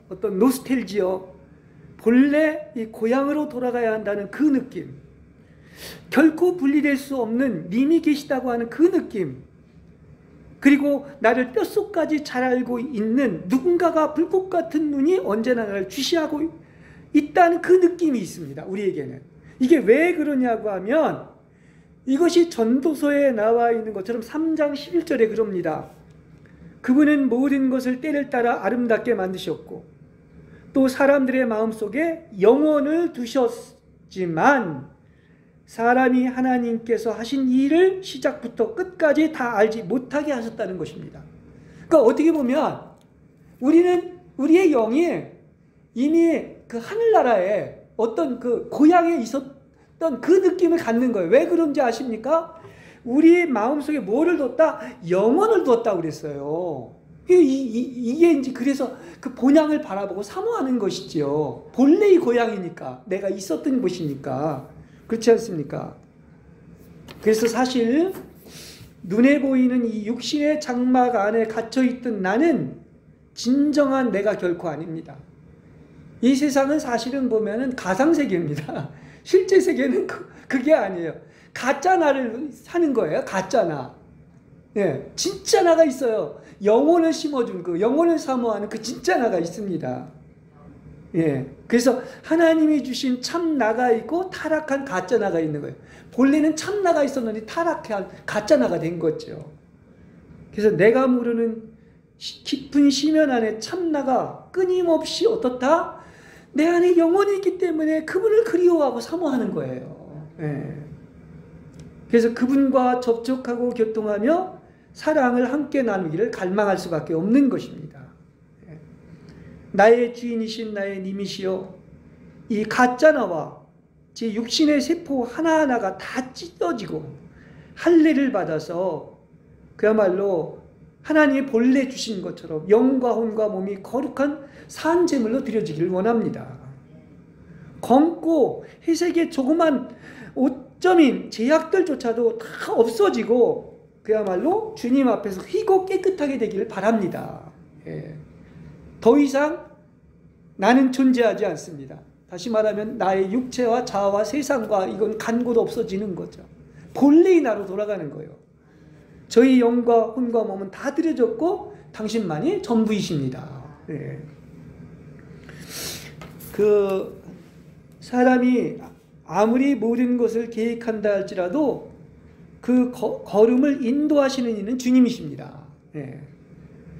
어떤 노스텔지어, 본래 이 고향으로 돌아가야 한다는 그 느낌, 결코 분리될 수 없는 님이 계시다고 하는 그 느낌, 그리고 나를 뼛속까지 잘 알고 있는 누군가가 불꽃 같은 눈이 언제나 나를 주시하고 있다는 그 느낌이 있습니다. 우리에게는. 이게 왜 그러냐고 하면 이것이 전도서에 나와 있는 것처럼 3장 11절에 그럽니다. 그분은 모든 것을 때를 따라 아름답게 만드셨고 또 사람들의 마음속에 영혼을 두셨지만 사람이 하나님께서 하신 일을 시작부터 끝까지 다 알지 못하게 하셨다는 것입니다. 그러니까 어떻게 보면 우리는 우리의 영이 이미 그 하늘나라에 어떤 그 고향에 있었던 그 느낌을 갖는 거예요. 왜 그런지 아십니까? 우리 마음속에 뭐를 뒀다? 영혼을 뒀다고 그랬어요. 이게 이제 그래서 그 본향을 바라보고 사모하는 것이지요. 본래의 고향이니까, 내가 있었던 곳이니까. 그렇지 않습니까? 그래서 사실 눈에 보이는 이 육신의 장막 안에 갇혀있던 나는 진정한 내가 결코 아닙니다. 이 세상은 사실은 보면은 가상세계입니다. 실제 세계는 그게 아니에요. 가짜 나를 사는 거예요. 가짜 나. 예, 진짜 나가 있어요. 영혼을 심어준 그 영혼을 사모하는 그 진짜 나가 있습니다. 예, 그래서 하나님이 주신 참 나가 있고 타락한 가짜 나가 있는 거예요. 본래는 참 나가 있었는데 타락한 가짜 나가 된 거죠. 그래서 내가 모르는 깊은 심연 안에 참 나가 끊임없이 어떻다? 내 안에 영혼이 있기 때문에 그분을 그리워하고 사모하는 거예요. 예. 그래서 그분과 접촉하고 교통하며 사랑을 함께 나누기를 갈망할 수밖에 없는 것입니다. 예. 나의 주인이신 나의 님이시여, 이 가짜나와 제 육신의 세포 하나하나가 다 찢어지고 할례를 받아서 그야말로 하나님이 본래 주신 것처럼 영과 혼과 몸이 거룩한 산제물로 드려지기를 원합니다. 검고 회색의 조그만 오점인 제약들조차도 다 없어지고 그야말로 주님 앞에서 휘고 깨끗하게 되기를 바랍니다. 예. 더 이상 나는 존재하지 않습니다. 다시 말하면 나의 육체와 자아와 세상과 이건 간고도 없어지는 거죠. 본래의 나로 돌아가는 거예요. 저희 영과 혼과 몸은 다 드려졌고 당신만이 전부이십니다. 예. 그 사람이 아무리 모든 것을 계획한다 할지라도 그 걸음을 인도하시는 이는 주님이십니다. 예.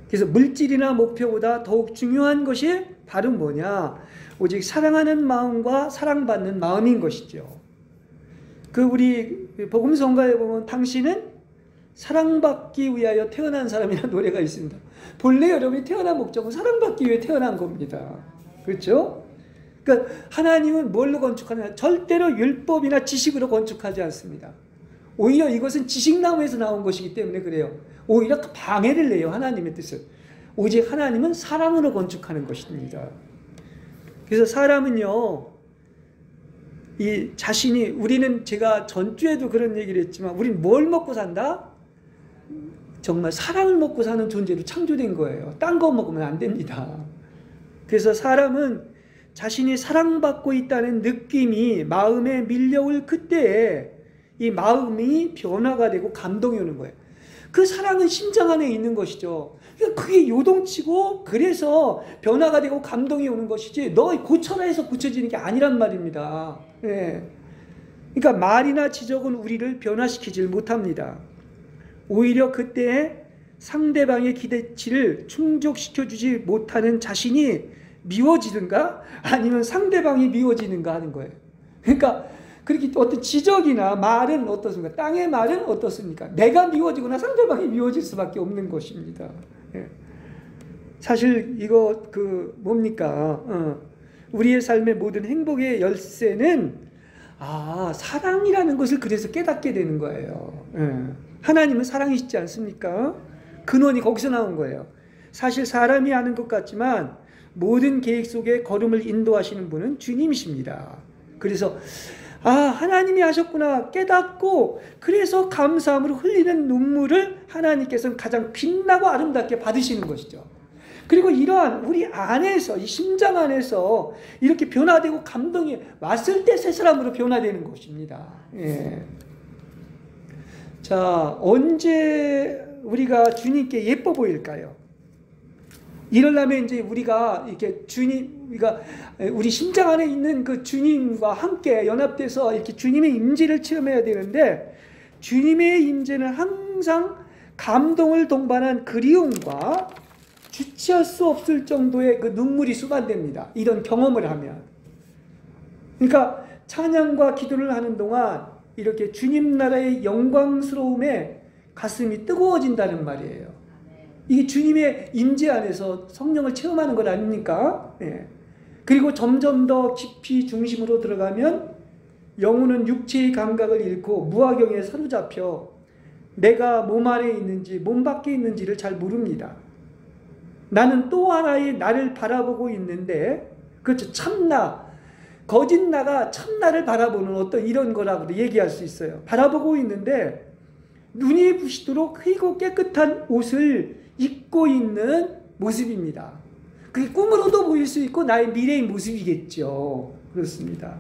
그래서 물질이나 목표보다 더욱 중요한 것이 바로 뭐냐? 오직 사랑하는 마음과 사랑받는 마음인 것이죠. 그 우리 복음성가에 보면 당신은 사랑받기 위하여 태어난 사람이라는 노래가 있습니다. 본래 여러분이 태어난 목적은 사랑받기 위해 태어난 겁니다. 그렇죠? 그러니까 하나님은 뭘로 건축하느냐? 절대로 율법이나 지식으로 건축하지 않습니다. 오히려 이것은 지식나무에서 나온 것이기 때문에 그래요. 오히려 방해를 내요. 하나님의 뜻을. 오직 하나님은 사랑으로 건축하는 것입니다. 그래서 사람은요, 이 자신이, 우리는 제가 전주에도 그런 얘기를 했지만 우리는 뭘 먹고 산다? 정말 사랑을 먹고 사는 존재로 창조된 거예요. 딴 거 먹으면 안 됩니다. 그래서 사람은 자신이 사랑받고 있다는 느낌이 마음에 밀려올 그때에 이 마음이 변화가 되고 감동이 오는 거예요. 그 사랑은 심장 안에 있는 것이죠. 그게 요동치고 그래서 변화가 되고 감동이 오는 것이지 너 고쳐라 해서 고쳐지는 게 아니란 말입니다. 예. 그러니까 말이나 지적은 우리를 변화시키질 못합니다. 오히려 그때 상대방의 기대치를 충족시켜주지 못하는 자신이 미워지든가 아니면 상대방이 미워지는가 하는 거예요. 그러니까 그렇게 어떤 지적이나 말은 어떻습니까? 땅의 말은 어떻습니까? 내가 미워지거나 상대방이 미워질 수밖에 없는 것입니다. 예. 사실 이거 뭡니까? 우리의 삶의 모든 행복의 열쇠는 사랑이라는 것을 그래서 깨닫게 되는 거예요. 예. 하나님은 사랑이시지 않습니까? 근원이 거기서 나온 거예요. 사실 사람이 하는 것 같지만 모든 계획 속에 걸음을 인도하시는 분은 주님이십니다. 그래서 하나님이 하셨구나 깨닫고 그래서 감사함으로 흘리는 눈물을 하나님께서는 가장 빛나고 아름답게 받으시는 것이죠. 그리고 이러한 우리 안에서 이 심장 안에서 이렇게 변화되고 감동이 왔을 때 새 사람으로 변화되는 것입니다. 예. 자, 언제 우리가 주님께 예뻐 보일까요? 이러려면 이제 우리가 이렇게 우리 심장 안에 있는 그 주님과 함께 연합돼서 이렇게 주님의 임재를 체험해야 되는데, 주님의 임재는 항상 감동을 동반한 그리움과 주체할 수 없을 정도의 그 눈물이 수반됩니다. 이런 경험을 하면. 그러니까 찬양과 기도를 하는 동안 이렇게 주님 나라의 영광스러움에 가슴이 뜨거워진다는 말이에요. 이게 주님의 임재 안에서 성령을 체험하는 것 아닙니까? 예. 그리고 점점 더 깊이 중심으로 들어가면 영혼은 육체의 감각을 잃고 무화경에 사로잡혀 내가 몸 안에 있는지 몸 밖에 있는지를 잘 모릅니다. 나는 또 하나의 나를 바라보고 있는데, 그렇죠, 참나, 거짓 나가 참나를 바라보는 어떤 이런 거라고 얘기할 수 있어요. 바라보고 있는데 눈이 부시도록 희고 깨끗한 옷을 입고 있는 모습입니다. 그게 꿈으로도 보일 수 있고 나의 미래의 모습이겠죠. 그렇습니다.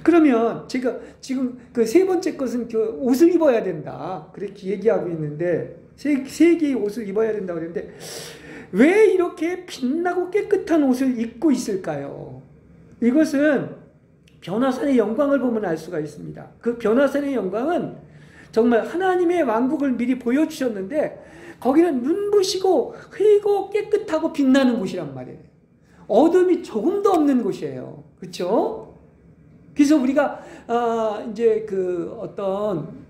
그러면 제가 지금 그 세 번째 것은 그 옷을 입어야 된다, 그렇게 얘기하고 있는데, 세 개의 옷을 입어야 된다고 그랬는데 왜 이렇게 빛나고 깨끗한 옷을 입고 있을까요? 이것은 변화산의 영광을 보면 알 수가 있습니다. 그 변화산의 영광은 정말 하나님의 왕국을 미리 보여주셨는데 거기는 눈부시고 희고 깨끗하고 빛나는 곳이란 말이에요. 어둠이 조금도 없는 곳이에요. 그렇죠? 그래서 우리가 이제 그 어떤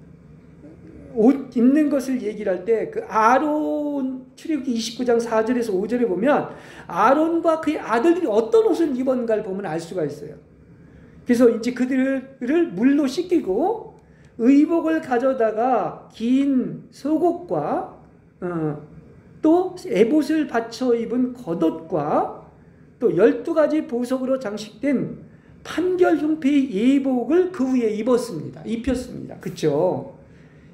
옷 입는 것을 얘기를 할 때 그 아론 출애굽기 29장 4절에서 5절에 보면 아론과 그의 아들들이 어떤 옷을 입었는가를 보면 알 수가 있어요. 그래서 이제 그들을 물로 씻기고 의복을 가져다가 긴 속옷과 또 에봇을 받쳐 입은 겉옷과 또 12가지 보석으로 장식된 판결 형태의 예복을 그 위에 입혔습니다. 그렇죠?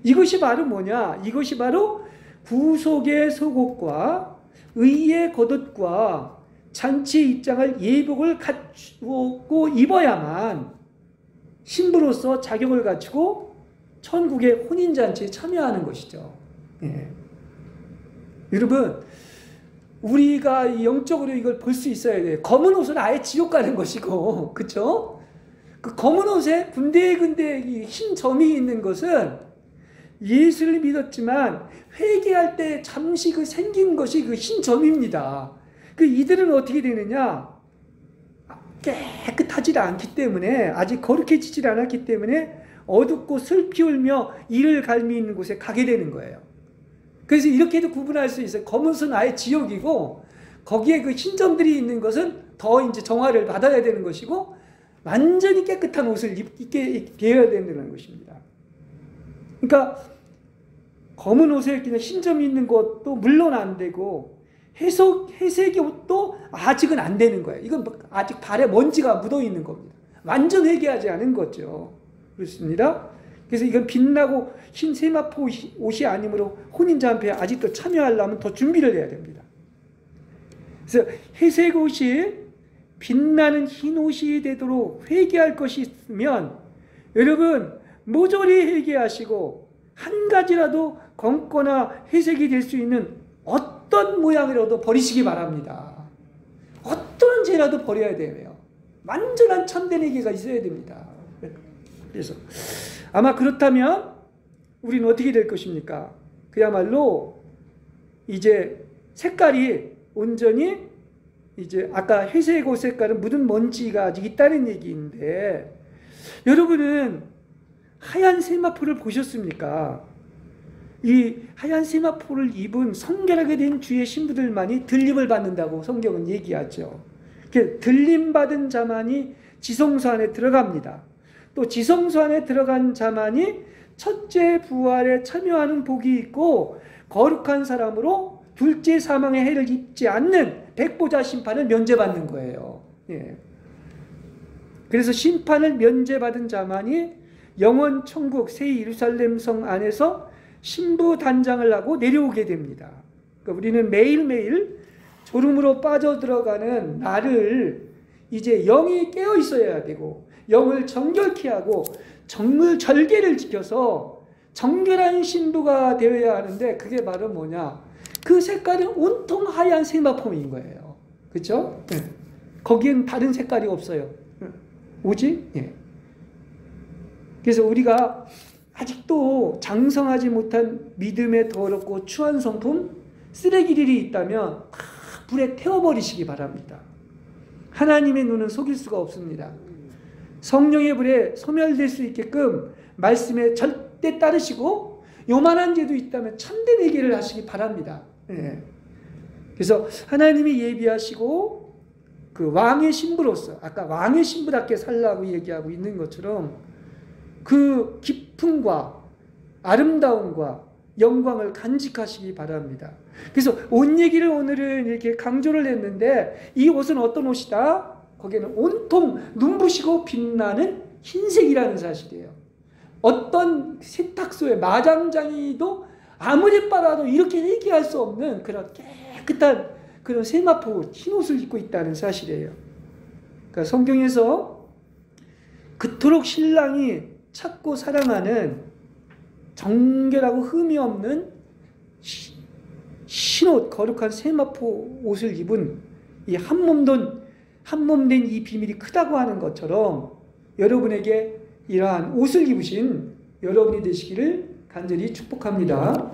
이것이 바로 뭐냐? 이것이 바로 구속의 속옷과 의의 겉옷과 잔치의 입장할 예복을 갖추고 입어야만 신부로서 자격을 갖추고 천국의 혼인잔치에 참여하는 것이죠. 예. 여러분, 우리가 영적으로 이걸 볼 수 있어야 돼요. 검은 옷은 아예 지옥 가는 것이고, 그렇죠? 그 검은 옷에 군데군데 이 흰 점이 있는 것은 예수를 믿었지만 회개할 때 잠시 그 생긴 것이 그 흰 점입니다. 그 이들은 어떻게 되느냐? 깨끗하지 않기 때문에, 아직 거룩해지지 않았기 때문에 어둡고 슬피 울며 이를 갈미 있는 곳에 가게 되는 거예요. 그래서 이렇게도 구분할 수 있어요. 검은 옷은 아예 지옥이고, 거기에 그 흰 점들이 있는 것은 더 이제 정화를 받아야 되는 것이고, 완전히 깨끗한 옷을 입게 되어야 된다는 것입니다. 그러니까 검은 옷에 그냥 흰 점이 있는 것도 물론 안 되고, 회색의 옷도 아직은 안 되는 거예요. 이건 아직 발에 먼지가 묻어 있는 겁니다. 완전 회개하지 않은 거죠. 그렇습니다. 그래서 이건 빛나고 흰 세마포 옷이 아니므로 혼인잔치에 아직도 참여하려면 더 준비를 해야 됩니다. 그래서 회색 옷이 빛나는 흰 옷이 되도록 회개할 것이 있으면 여러분 모조리 회개하시고 한 가지라도 검거나 회색이 될 수 있는 어떤 모양이라도 버리시기 바랍니다. 어떤 죄라도 버려야 돼요. 완전한 참된 회개가 있어야 됩니다. 그래서 아마 그렇다면 우리는 어떻게 될 것입니까? 그야말로 이제 색깔이 온전히 이제 아까 회색 옷 색깔은 묻은 먼지가 아직 있다는 얘기인데, 여러분은 하얀 세마포를 보셨습니까? 이 하얀 세마포를 입은 성결하게 된 주의 신부들만이 들림을 받는다고 성경은 얘기하죠. 들림받은 자만이 지성소 안에 들어갑니다. 또 지성소 안에 들어간 자만이 첫째 부활에 참여하는 복이 있고, 거룩한 사람으로 둘째 사망의 해를 입지 않는 백보자 심판을 면제받는 거예요. 예. 그래서 심판을 면제받은 자만이 영원 천국 새 예루살렘 성 안에서 신부 단장을 하고 내려오게 됩니다. 그러니까 우리는 매일매일 졸음으로 빠져들어가는 나를 이제 영이 깨어 있어야 되고, 영을 정결케 하고 정물절개를 지켜서 정결한 신부가 되어야 하는데, 그게 바로 뭐냐? 그 색깔은 온통 하얀 세마포인 거예요. 그렇죠? 네. 거기엔 다른 색깔이 없어요. 오직? 예. 그래서 우리가 아직도 장성하지 못한 믿음의 더럽고 추한 성품, 쓰레기들이 있다면 불에 태워버리시기 바랍니다. 하나님의 눈은 속일 수가 없습니다. 성령의 불에 소멸될 수 있게끔 말씀에 절대 따르시고, 요만한 죄도 있다면 참된 회개를 하시기 바랍니다. 예. 그래서 하나님이 예비하시고 그 왕의 신부로서, 아까 왕의 신부답게 살라고 얘기하고 있는 것처럼 그 기쁨과 아름다움과 영광을 간직하시기 바랍니다. 그래서 옷 얘기를 오늘은 이렇게 강조를 했는데, 이 옷은 어떤 옷이다? 거기에는 온통 눈부시고 빛나는 흰색이라는 사실이에요. 어떤 세탁소의 마장장이도 아무리 빨아도 이렇게 회개할 수 없는 그런 깨끗한 그런 세마포 흰 옷을 입고 있다는 사실이에요. 그러니까 성경에서 그토록 신랑이 찾고 사랑하는 정결하고 흠이 없는 흰옷, 거룩한 세마포 옷을 입은 이 한몸된 이 비밀이 크다고 하는 것처럼, 여러분에게 이러한 옷을 입으신 여러분이 되시기를 간절히 축복합니다.